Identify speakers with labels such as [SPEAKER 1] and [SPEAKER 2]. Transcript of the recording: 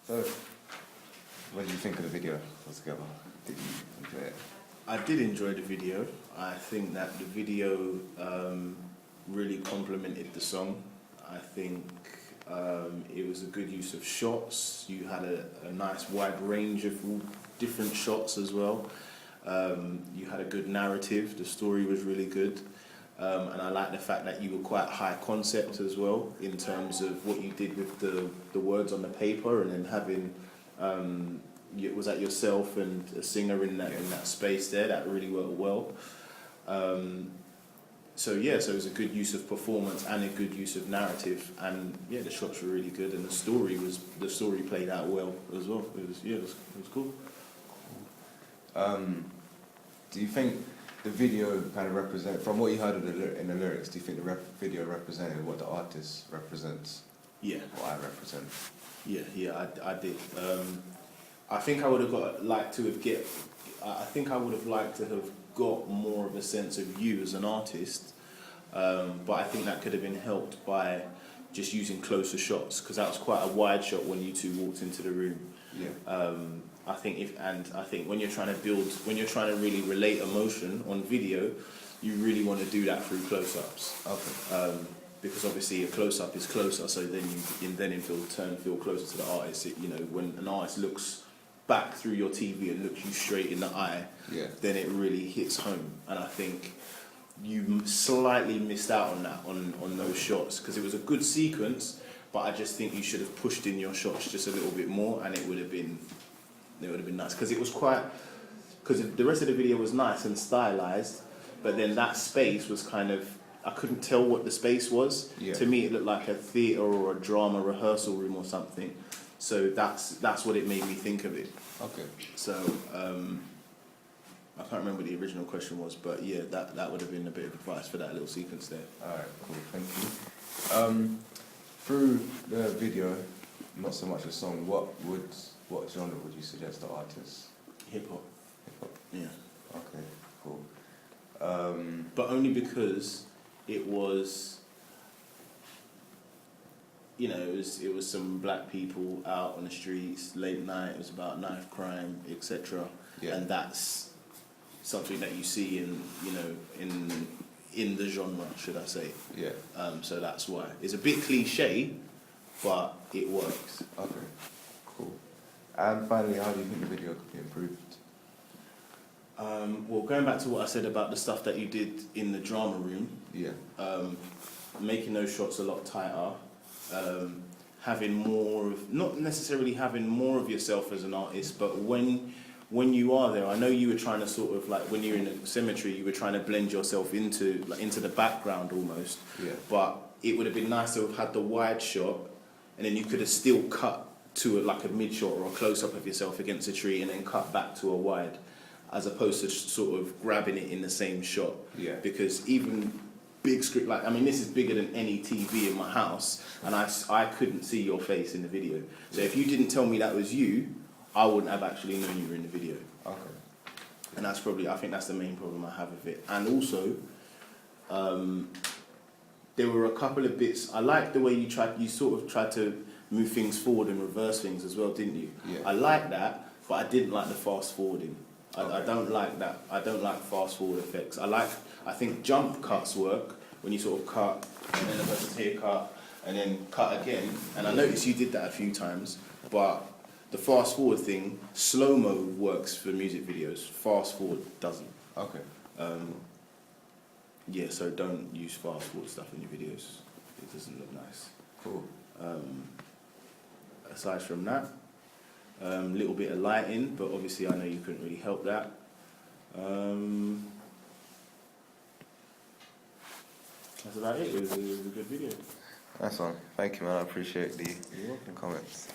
[SPEAKER 1] So, what did you think of the video altogether? Did you enjoy it?
[SPEAKER 2] I did enjoy the video. I think that the video really complemented the song. I think it was a good use of shots. You had a nice wide range of different shots as well. You had a good narrative. The story was really good. And I like the fact that you were quite high concept as well in terms of what you did with the words on the paper, and then having was that yourself and a singer in that space there that really worked well. So it was a good use of performance and a good use of narrative, and yeah, the shots were really good, and the story played out well as well. It was cool.
[SPEAKER 1] Do you think the video kind of represent, from what you heard of in the lyrics, do you think the video represented what the artist represents?
[SPEAKER 2] Yeah.
[SPEAKER 1] What I represent?
[SPEAKER 2] Yeah, I did. I think I would have liked to have got more of a sense of you as an artist, but I think that could have been helped by just using closer shots, because that was quite a wide shot when you two walked into the room.
[SPEAKER 1] Yeah.
[SPEAKER 2] I think when you're trying to really relate emotion on video, you really want to do that through close-ups.
[SPEAKER 1] Okay.
[SPEAKER 2] Because obviously a close-up is closer, so then you feel closer to the artist. When an artist looks back through your TV and looks you straight in the eye,
[SPEAKER 1] yeah,
[SPEAKER 2] then it really hits home. And I think you slightly missed out on that on those shots, because it was a good sequence, but I just think you should have pushed in your shots just a little bit more, and it would have been nice, because the rest of the video was nice and stylized, but then that space was kind of, I couldn't tell what the space was.
[SPEAKER 1] Yeah.
[SPEAKER 2] To me, it looked like a theatre or a drama rehearsal room or something. So that's what it made me think of it.
[SPEAKER 1] Okay.
[SPEAKER 2] So I can't remember what the original question was, but yeah, that would have been a bit of advice for that little sequence there.
[SPEAKER 1] Alright, cool, thank you. Through the video, not so much a song, what genre would you suggest the artists?
[SPEAKER 2] Hip hop.
[SPEAKER 1] Hip hop?
[SPEAKER 2] Yeah.
[SPEAKER 1] Okay, cool.
[SPEAKER 2] But only because it was, it was some black people out on the streets late night. It was about knife crime, etc.
[SPEAKER 1] Yeah.
[SPEAKER 2] And that's something that you see in the genre, should I say?
[SPEAKER 1] Yeah.
[SPEAKER 2] So that's why it's a bit cliche, but it works.
[SPEAKER 1] Okay, cool. And finally, how do you think the video could be improved?
[SPEAKER 2] Well, going back to what I said about the stuff that you did in the drama room,
[SPEAKER 1] Yeah.
[SPEAKER 2] making those shots a lot tighter, having more of, not necessarily having more of yourself as an artist, but when you are there, I know you were trying to sort of, like, when you're in a cemetery, you were trying to blend yourself into the background almost.
[SPEAKER 1] Yeah.
[SPEAKER 2] But it would have been nice to have had the wide shot, and then you could have still cut to a mid shot or a close up of yourself against a tree, and then cut back to a wide, as opposed to sort of grabbing it in the same shot.
[SPEAKER 1] Yeah.
[SPEAKER 2] Because even big screen, this is bigger than any TV in my house, and I couldn't see your face in the video. So if you didn't tell me that was you, I wouldn't have actually known you were in the video.
[SPEAKER 1] Okay.
[SPEAKER 2] And I think that's the main problem I have with it. And also, there were a couple of bits. I liked the way you sort of tried to move things forward and reverse things as well, didn't you?
[SPEAKER 1] Yeah.
[SPEAKER 2] I like that, but I didn't like the fast forwarding. I don't like that. I don't like fast forward effects. I think jump cuts work, when you sort of cut, and then the person's here cut, and then cut again. And I noticed you did that a few times, but the fast forward thing, slow-mo works for music videos, fast forward doesn't.
[SPEAKER 1] Okay.
[SPEAKER 2] So don't use fast forward stuff in your videos. It doesn't look nice.
[SPEAKER 1] Cool.
[SPEAKER 2] Aside from that, little bit of lighting, but obviously I know you couldn't really help that. That's about it. It was a good video.
[SPEAKER 1] That's one. Thank you, man. I appreciate the
[SPEAKER 2] You're welcome.
[SPEAKER 1] comments.